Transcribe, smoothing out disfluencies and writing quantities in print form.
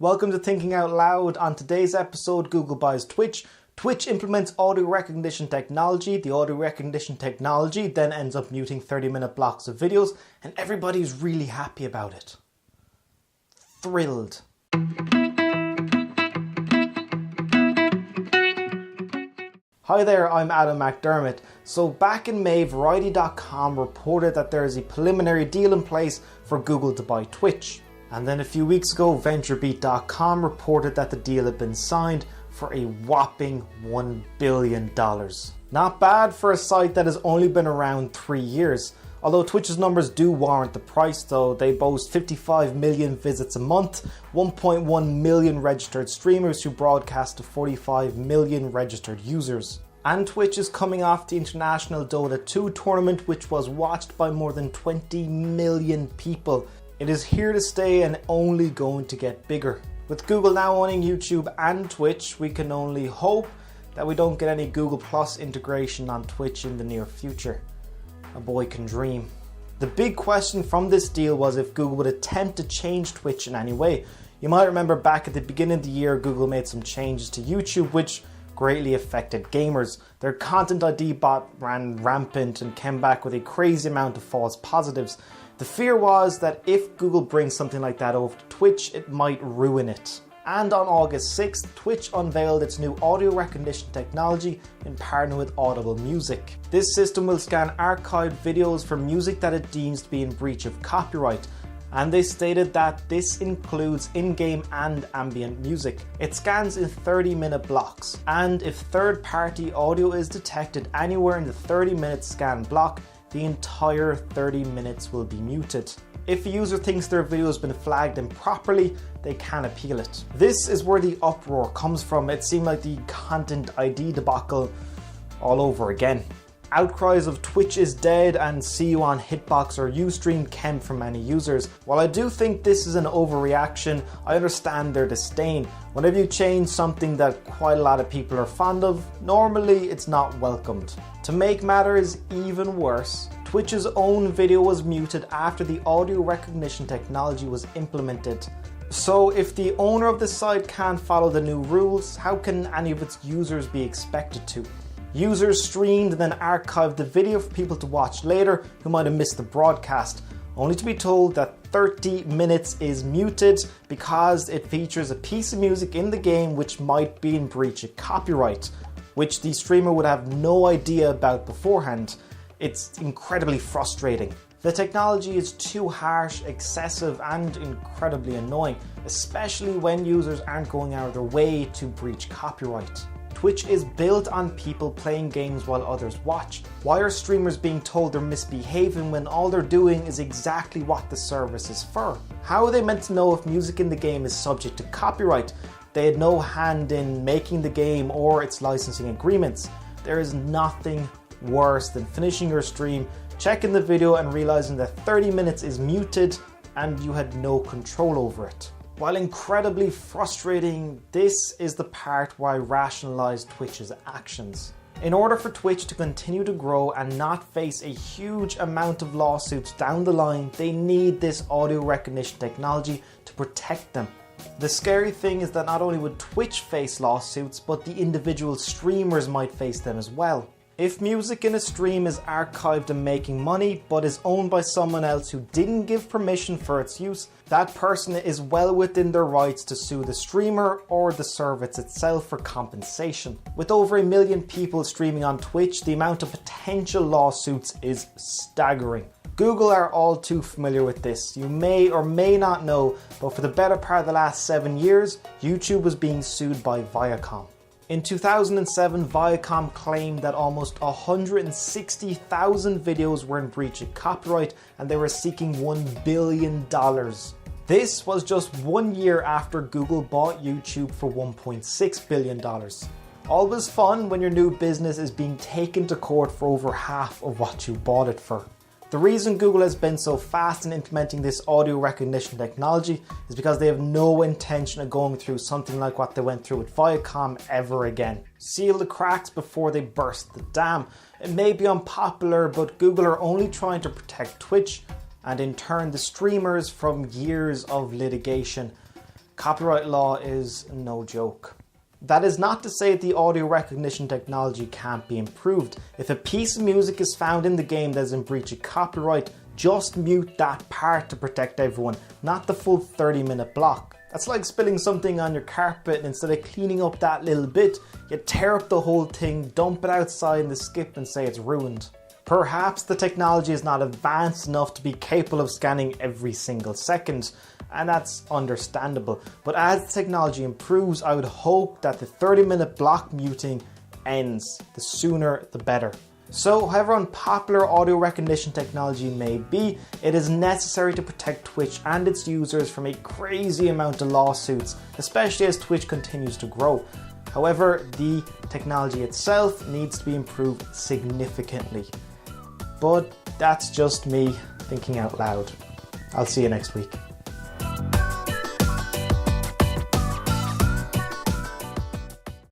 Welcome to Thinking Out Loud. On today's episode, Google buys Twitch. Twitch implements audio recognition technology. The audio recognition technology then ends up muting 30-minute blocks of videos, and everybody's really happy about it. Thrilled. Hi there, I'm Adam McDermott. So back in May, Variety.com reported that there is a preliminary deal in place for Google to buy Twitch. And then a few weeks ago, VentureBeat.com reported that the deal had been signed for a whopping $1 billion. Not bad for a site that has only been around 3 years. Although Twitch's numbers do warrant the price though, they boast 55 million visits a month, 1.1 million registered streamers who broadcast to 45 million registered users. And Twitch is coming off the International Dota 2 tournament, which was watched by more than 20 million people. It is here to stay and only going to get bigger. With Google now owning YouTube and Twitch, we can only hope that we don't get any Google Plus integration on Twitch in the near future. A boy can dream. The big question from this deal was if Google would attempt to change Twitch in any way. You might remember back at the beginning of the year, Google made some changes to YouTube which greatly affected gamers. Their Content ID bot ran rampant and came back with a crazy amount of false positives. The fear was that if Google brings something like that over to Twitch, it might ruin it. And on August 6th, Twitch unveiled its new audio recognition technology in partner with Audible Music. This system will scan archived videos for music that it deems to be in breach of copyright. And they stated that this includes in-game and ambient music. It scans in 30-minute blocks. And if third-party audio is detected anywhere in the 30-minute scan block, the entire 30 minutes will be muted. If a user thinks their video has been flagged improperly, they can appeal it. This is where the uproar comes from. It seemed like the Content ID debacle all over again. Outcries of Twitch is dead and see you on Hitbox or Ustream came from many users. While I do think this is an overreaction, I understand their disdain. Whenever you change something that quite a lot of people are fond of, normally it's not welcomed. To make matters even worse, Twitch's own video was muted after the audio recognition technology was implemented. So if the owner of the site can't follow the new rules, how can any of its users be expected to? Users streamed and then archived the video for people to watch later who might have missed the broadcast, only to be told that 30 minutes is muted because it features a piece of music in the game which might be in breach of copyright, which the streamer would have no idea about beforehand. It's incredibly frustrating. The technology is too harsh, excessive, and incredibly annoying, especially when users aren't going out of their way to breach copyright. Twitch is built on people playing games while others watch. Why are streamers being told they're misbehaving when all they're doing is exactly what the service is for? How are they meant to know if music in the game is subject to copyright? They had no hand in making the game or its licensing agreements. There is nothing worse than finishing your stream, checking the video and realizing that 30 minutes is muted and you had no control over it. While incredibly frustrating, this is the part where I rationalize Twitch's actions. In order for Twitch to continue to grow and not face a huge amount of lawsuits down the line, they need this audio recognition technology to protect them. The scary thing is that not only would Twitch face lawsuits, but the individual streamers might face them as well. If music in a stream is archived and making money, but is owned by someone else who didn't give permission for its use, that person is well within their rights to sue the streamer or the service itself for compensation. With over 1 million people streaming on Twitch, the amount of potential lawsuits is staggering. Google are all too familiar with this. You may or may not know, but for the better part of the last 7 years, YouTube was being sued by Viacom. In 2007, Viacom claimed that almost 160,000 videos were in breach of copyright and they were seeking $1 billion. This was just 1 year after Google bought YouTube for $1.6 billion. Always fun when your new business is being taken to court for over half of what you bought it for. The reason Google has been so fast in implementing this audio recognition technology is because they have no intention of going through something like what they went through with Viacom ever again. Seal the cracks before they burst the dam. It may be unpopular, but Google are only trying to protect Twitch and in turn the streamers from years of litigation. Copyright law is no joke. That is not to say that the audio recognition technology can't be improved. If a piece of music is found in the game that is in breach of copyright, just mute that part to protect everyone, not the full 30-minute block. That's like spilling something on your carpet, and instead of cleaning up that little bit, you tear up the whole thing, dump it outside in the skip and say it's ruined. Perhaps the technology is not advanced enough to be capable of scanning every single second, and that's understandable. But as the technology improves, I would hope that the 30-minute block muting ends. The sooner the better. So, however unpopular audio recognition technology may be, it is necessary to protect Twitch and its users from a crazy amount of lawsuits, especially as Twitch continues to grow. However, the technology itself needs to be improved significantly. But that's just me thinking out loud. I'll see you next week.